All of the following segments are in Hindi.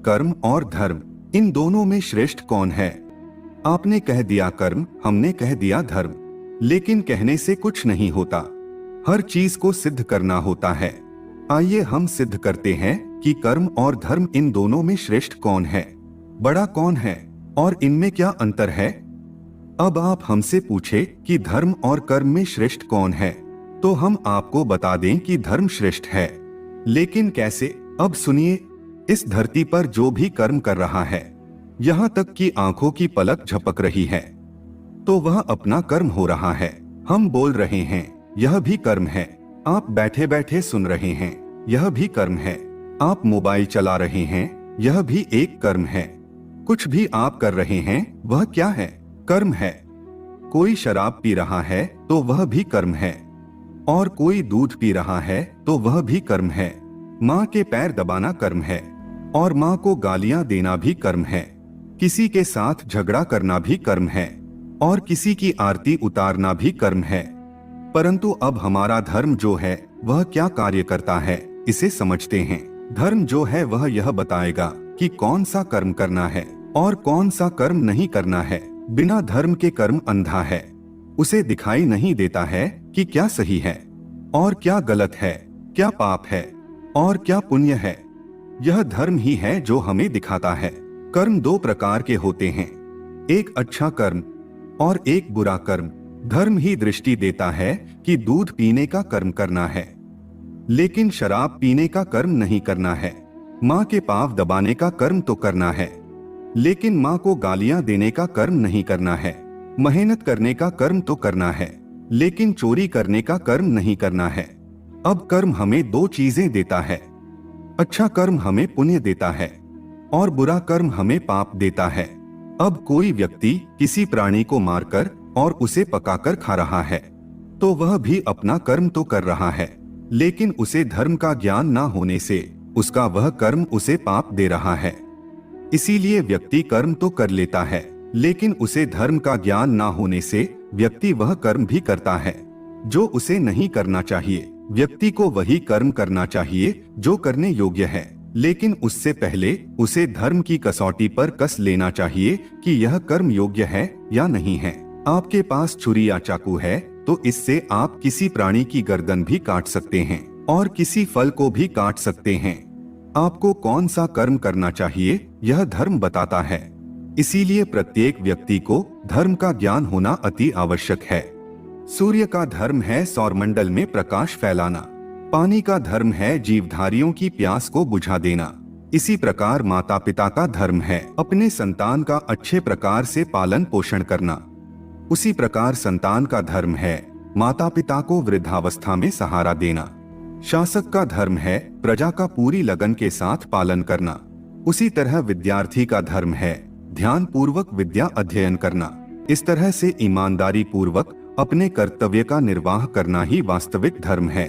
कर्म और धर्म, इन दोनों में श्रेष्ठ कौन है? आपने कह दिया कर्म, हमने कह दिया धर्म, लेकिन कहने से कुछ नहीं होता, हर चीज को सिद्ध करना होता है। आइए हम सिद्ध करते हैं कि कर्म और धर्म इन दोनों में श्रेष्ठ कौन है, बड़ा कौन है और इनमें क्या अंतर है। अब आप हमसे पूछे कि धर्म और कर्म में श्रेष्ठ कौन है, तो हम आपको बता दें कि धर्म श्रेष्ठ है। लेकिन कैसे? अब सुनिए, इस धरती पर जो भी कर्म कर रहा है, यहाँ तक कि आंखों की पलक झपक रही है, तो वह अपना कर्म हो रहा है। हम बोल रहे हैं, यह भी कर्म है। आप बैठे बैठे सुन रहे हैं, यह भी कर्म है। आप मोबाइल चला रहे हैं, यह भी एक कर्म है। कुछ भी आप कर रहे हैं, वह क्या है? कर्म है। कोई शराब पी रहा है तो वह भी कर्म है, और कोई दूध पी रहा है तो वह भी कर्म है। माँ के पैर दबाना कर्म है, और माँ को गालियां देना भी कर्म है। किसी के साथ झगड़ा करना भी कर्म है, और किसी की आरती उतारना भी कर्म है। परंतु अब हमारा धर्म जो है वह क्या कार्य करता है, इसे समझते हैं। धर्म जो है वह यह बताएगा कि कौन सा कर्म करना है और कौन सा कर्म नहीं करना है। बिना धर्म के कर्म अंधा है, उसे दिखाई नहीं देता है कि क्या सही है और क्या गलत है, क्या पाप है और क्या पुण्य है। यह धर्म ही है जो हमें दिखाता है। कर्म दो प्रकार के होते हैं, एक अच्छा कर्म और एक बुरा कर्म। धर्म ही दृष्टि देता है कि दूध पीने का कर्म करना है, लेकिन शराब पीने का कर्म नहीं करना है। माँ के पांव दबाने का कर्म तो करना है, लेकिन माँ को गालियां देने का कर्म नहीं करना है। मेहनत करने का कर्म तो करना है, लेकिन चोरी करने का कर्म नहीं करना है। अब कर्म हमें दो चीजें देता है, अच्छा कर्म हमें पुण्य देता है और बुरा कर्म हमें पाप देता है। अब कोई व्यक्ति किसी प्राणी को मारकर और उसे पकाकर खा रहा है, तो वह भी अपना कर्म तो कर रहा है, लेकिन उसे धर्म का ज्ञान ना होने से उसका वह कर्म उसे पाप दे रहा है। इसीलिए व्यक्ति कर्म तो कर लेता है, लेकिन उसे धर्म का ज्ञान ना होने से व्यक्ति वह कर्म भी करता है जो उसे नहीं करना चाहिए। व्यक्ति को वही कर्म करना चाहिए जो करने योग्य है, लेकिन उससे पहले उसे धर्म की कसौटी पर कस लेना चाहिए कि यह कर्म योग्य है या नहीं है। आपके पास छुरी या चाकू है तो इससे आप किसी प्राणी की गर्दन भी काट सकते हैं और किसी फल को भी काट सकते हैं। आपको कौन सा कर्म करना चाहिए यह धर्म बताता है। इसीलिए प्रत्येक व्यक्ति को धर्म का ज्ञान होना अति आवश्यक है। सूर्य का धर्म है सौरमंडल में प्रकाश फैलाना, पानी का धर्म है जीवधारियों की प्यास को बुझा देना। इसी प्रकार माता पिता का धर्म है अपने संतान का अच्छे प्रकार से पालन पोषण करना। उसी प्रकार संतान का धर्म है माता पिता को वृद्धावस्था में सहारा देना। शासक का धर्म है प्रजा का पूरी लगन के साथ पालन करना। उसी तरह विद्यार्थी का धर्म है ध्यान पूर्वक विद्या अध्ययन करना। इस तरह से ईमानदारी पूर्वक अपने कर्तव्य का निर्वाह करना ही वास्तविक धर्म है।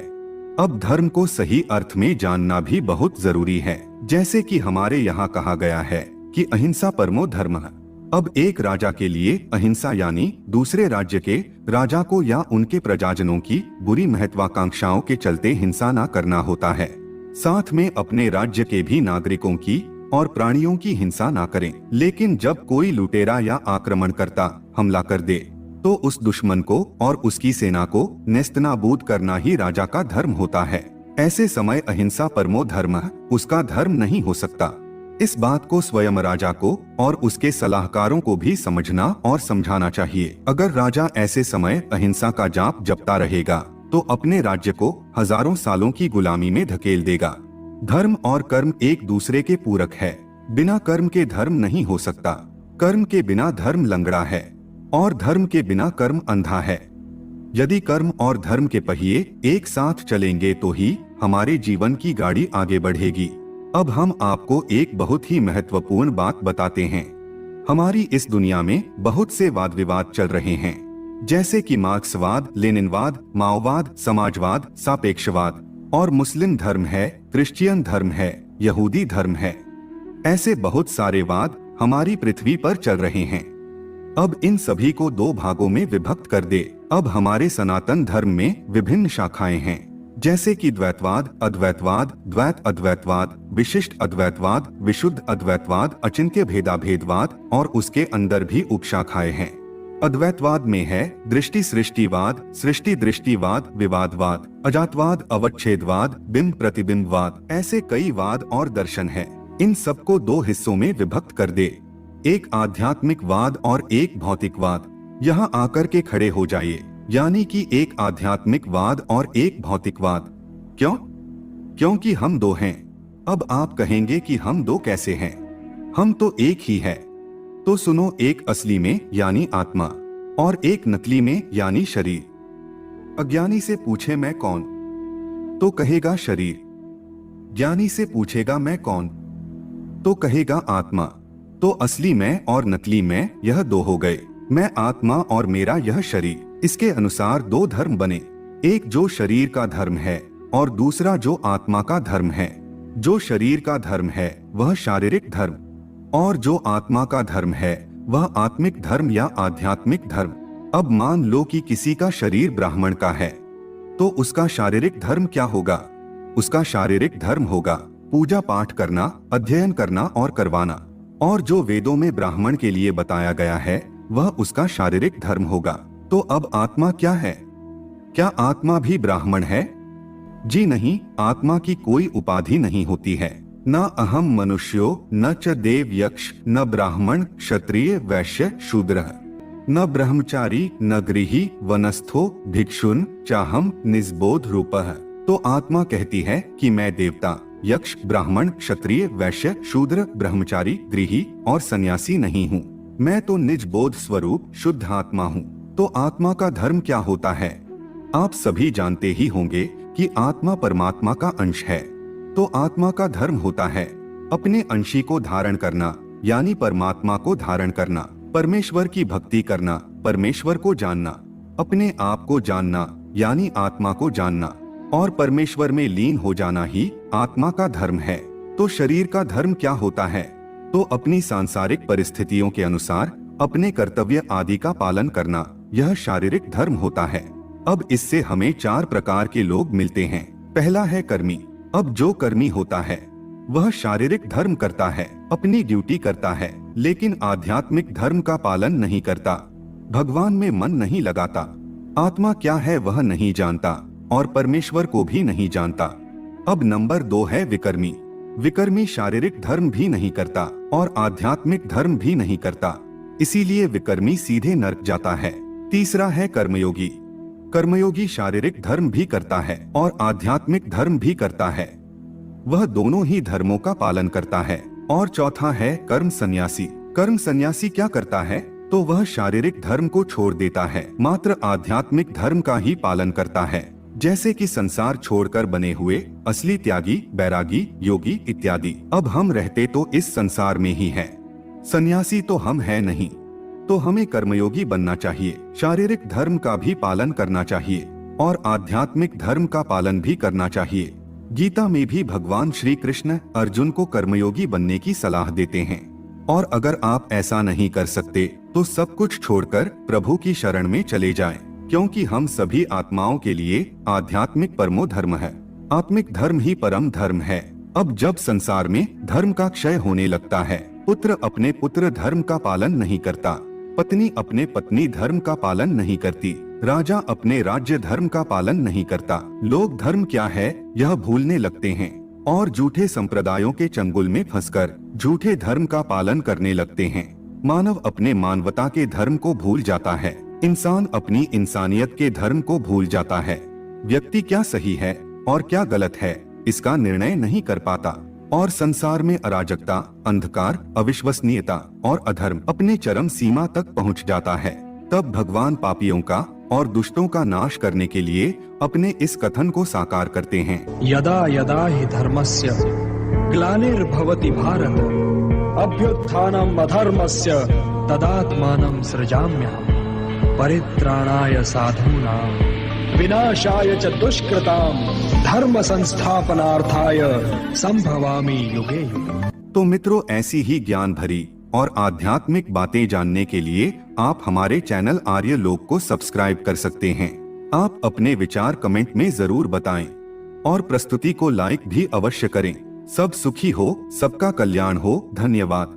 अब धर्म को सही अर्थ में जानना भी बहुत जरूरी है। जैसे कि हमारे यहाँ कहा गया है कि अहिंसा परमो धर्मः। अब एक राजा के लिए अहिंसा यानी दूसरे राज्य के राजा को या उनके प्रजाजनों की बुरी महत्वाकांक्षाओं के चलते हिंसा न करना होता है। साथ में अपने राज्य के भी नागरिकों की और प्राणियों की हिंसा ना करें। लेकिन जब कोई लुटेरा या आक्रमणकर्ता हमला कर दे तो उस दुश्मन को और उसकी सेना को नेस्तनाबूद करना ही राजा का धर्म होता है। ऐसे समय अहिंसा परमो धर्मः उसका धर्म नहीं हो सकता। इस बात को स्वयं राजा को और उसके सलाहकारों को भी समझना और समझाना चाहिए। अगर राजा ऐसे समय अहिंसा का जाप जपता रहेगा तो अपने राज्य को हजारों सालों की गुलामी में धकेल देगा। धर्म और कर्म एक दूसरे के पूरक है। बिना कर्म के धर्म नहीं हो सकता। कर्म के बिना धर्म लंगड़ा है और धर्म के बिना कर्म अंधा है। यदि कर्म और धर्म के पहिए एक साथ चलेंगे तो ही हमारे जीवन की गाड़ी आगे बढ़ेगी। अब हम आपको एक बहुत ही महत्वपूर्ण बात बताते हैं। हमारी इस दुनिया में बहुत से वाद विवाद चल रहे हैं, जैसे कि मार्क्सवाद, लेनिनवाद, माओवाद, समाजवाद, सापेक्षवाद, और मुस्लिम धर्म है, क्रिश्चियन धर्म है, यहूदी धर्म है। ऐसे बहुत सारे वाद हमारी पृथ्वी पर चल रहे हैं। अब इन सभी को दो भागों में विभक्त कर दे। अब हमारे सनातन धर्म में विभिन्न शाखाएं हैं, जैसे कि द्वैतवाद, अद्वैतवाद, द्वैत अद्वैतवाद, विशिष्ट अद्वैतवाद, विशुद्ध अद्वैतवाद, अचिंत्य भेदाभेदवाद और उसके अंदर भी उपशाखाएं हैं। अद्वैतवाद में है दृष्टि सृष्टिवाद, सृष्टि दृष्टिवाद, विवादवाद, अजातवाद, अवच्छेदवाद, बिंब प्रतिबिंबवाद, ऐसे कई वाद और दर्शन है। इन सबको दो हिस्सों में विभक्त कर दे, एक आध्यात्मिक वाद और एक भौतिकवाद। यहाँ आकर के खड़े हो जाइए, यानी कि एक आध्यात्मिक वाद और एक भौतिकवाद। क्यों? क्योंकि हम दो हैं। अब आप कहेंगे कि हम दो कैसे हैं? हम तो एक ही है। तो सुनो, एक असली में यानी आत्मा और एक नकली में यानी शरीर। अज्ञानी से पूछे मैं कौन, तो कहेगा शरीर। ज्ञानी से पूछेगा मैं कौन, तो कहेगा आत्मा। तो असली मैं और नकली मैं, यह दो हो गए। मैं आत्मा और मेरा यह शरीर। इसके अनुसार दो धर्म बने, एक जो शरीर का धर्म है और दूसरा जो आत्मा का धर्म है। जो शरीर का धर्म है वह शारीरिक धर्म और जो आत्मा का धर्म है वह आत्मिक धर्म या आध्यात्मिक धर्म। अब मान लो कि किसी का शरीर ब्राह्मण का है, तो उसका शारीरिक धर्म क्या होगा? उसका शारीरिक धर्म होगा पूजा पाठ करना, अध्ययन करना और करवाना। और जो वेदों में ब्राह्मण के लिए बताया गया है वह उसका शारीरिक धर्म होगा। तो अब आत्मा क्या है? क्या आत्मा भी ब्राह्मण है? जी नहीं, आत्मा की कोई उपाधि नहीं होती है। न अहम मनुष्यो न च देव यक्ष न ब्राह्मण क्षत्रिय वैश्य शूद्र न ब्रह्मचारी न गृही वनस्थो भिक्षुन चाहम निस्बोध रूपः। तो आत्मा कहती है कि मैं देवता, यक्ष, ब्राह्मण, क्षत्रिय, वैश्य, शूद्र, ब्रह्मचारी, गृही और सन्यासी नहीं हूँ। मैं तो निज बोध स्वरूप शुद्ध आत्मा हूँ। तो आत्मा का धर्म क्या होता है? आप सभी जानते ही होंगे कि आत्मा परमात्मा का अंश है। तो आत्मा का धर्म होता है अपने अंशी को धारण करना, यानी परमात्मा को धारण करना, परमेश्वर की भक्ति करना, परमेश्वर को जानना, अपने आप को जानना यानी आत्मा को जानना और परमेश्वर में लीन हो जाना ही आत्मा का धर्म है। तो शरीर का धर्म क्या होता है? तो अपनी सांसारिक परिस्थितियों के अनुसार अपने कर्तव्य आदि का पालन करना, यह शारीरिक धर्म होता है। अब इससे हमें चार प्रकार के लोग मिलते हैं। पहला है कर्मी। अब जो कर्मी होता है वह शारीरिक धर्म करता है, अपनी ड्यूटी करता है, लेकिन आध्यात्मिक धर्म का पालन नहीं करता, भगवान में मन नहीं लगाता, आत्मा क्या है वह नहीं जानता और परमेश्वर को भी नहीं जानता। अब नंबर 2 है विकर्मी। विकर्मी शारीरिक धर्म भी नहीं करता और आध्यात्मिक धर्म भी नहीं करता, इसीलिए विकर्मी सीधे नरक जाता है। तीसरा है कर्मयोगी। कर्मयोगी शारीरिक धर्म भी करता है और आध्यात्मिक धर्म भी करता है, वह दोनों ही धर्मों का पालन करता है। और चौथा है कर्म सन्यासी। कर्म सन्यासी क्या करता है? तो वह शारीरिक धर्म को छोड़ देता है, मात्र आध्यात्मिक धर्म का ही पालन करता है, जैसे कि संसार छोड़कर बने हुए असली त्यागी, बैरागी, योगी इत्यादि। अब हम रहते तो इस संसार में ही हैं, सन्यासी तो हम है नहीं। तो हमें कर्मयोगी बनना चाहिए, शारीरिक धर्म का भी पालन करना चाहिए और आध्यात्मिक धर्म का पालन भी करना चाहिए। गीता में भी भगवान श्री कृष्ण अर्जुन को कर्मयोगी बनने की सलाह देते हैं। और अगर आप ऐसा नहीं कर सकते तो सब कुछ छोड़कर प्रभु की शरण में चले जाएं, क्योंकि हम सभी आत्माओं के लिए आध्यात्मिक परमो धर्म है, आत्मिक धर्म ही परम धर्म है। अब जब संसार में धर्म का क्षय होने लगता है, पुत्र अपने पुत्र धर्म का पालन नहीं करता, पत्नी अपने पत्नी धर्म का पालन नहीं करती, राजा अपने राज्य धर्म का पालन नहीं करता, लोग धर्म क्या है यह भूलने लगते हैं और झूठे संप्रदायों के चंगुल में फंसकर झूठे धर्म का पालन करने लगते हैं। मानव अपने मानवता के धर्म को भूल जाता है, इंसान अपनी इंसानियत के धर्म को भूल जाता है। व्यक्ति क्या सही है और क्या गलत है इसका निर्णय नहीं कर पाता और संसार में अराजकता, अंधकार, अविश्वसनीयता और अधर्म अपने चरम सीमा तक पहुंच जाता है। तब भगवान पापियों का और दुष्टों का नाश करने के लिए अपने इस कथन को साकार करते हैं। यदा यदा हि धर्मस्य ग्लानिर्भवति भारत अभ्युत्थानम् अधर्मस्य तदात्मानं सृजाम्यहम् परित्राणाय साधूनां विनाशाय च दुष्कृतां धर्म संस्थापनार्थाय संभवामि युगे युगे। तो मित्रों, ऐसी ही ज्ञान भरी और आध्यात्मिक बातें जानने के लिए आप हमारे चैनल आर्य लोक को सब्सक्राइब कर सकते हैं। आप अपने विचार कमेंट में जरूर बताएं। और प्रस्तुति को लाइक भी अवश्य करें। सब सुखी हो, सबका कल्याण हो। धन्यवाद।